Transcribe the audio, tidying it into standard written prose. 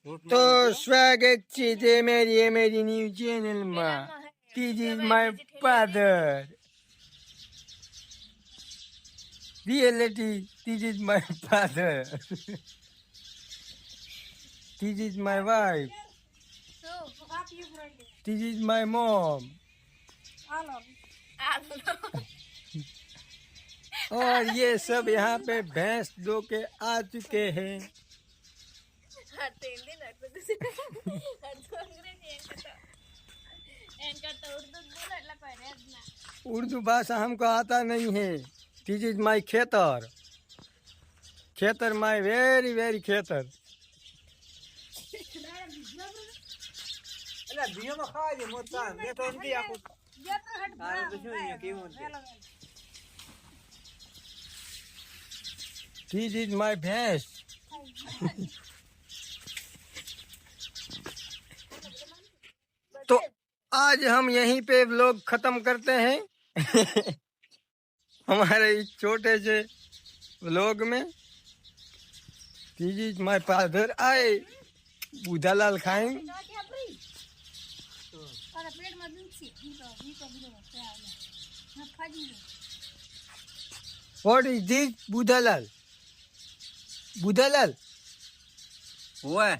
તો સ્વાગત છે મેરી ન્યૂ ચેનલમાં. This is my father. Reality, this is my father. This is my wife. This is my mom. और ये सब यहाँ पे भैंस दो के आ चुके हैं. उर्दू भाषा हमको आता नहीं है. दिस इज माई खेतर. खेतर माई वेरी वेरी खेतर. दिस इज माई भैंस. तो आज हम यहीं पे व्लॉग खत्म करते हैं. हमारे इस छोटे से व्लॉग में. This is my father. आए बुधालाल खाएं. What is this Budhalal? बुधालाल Ouais.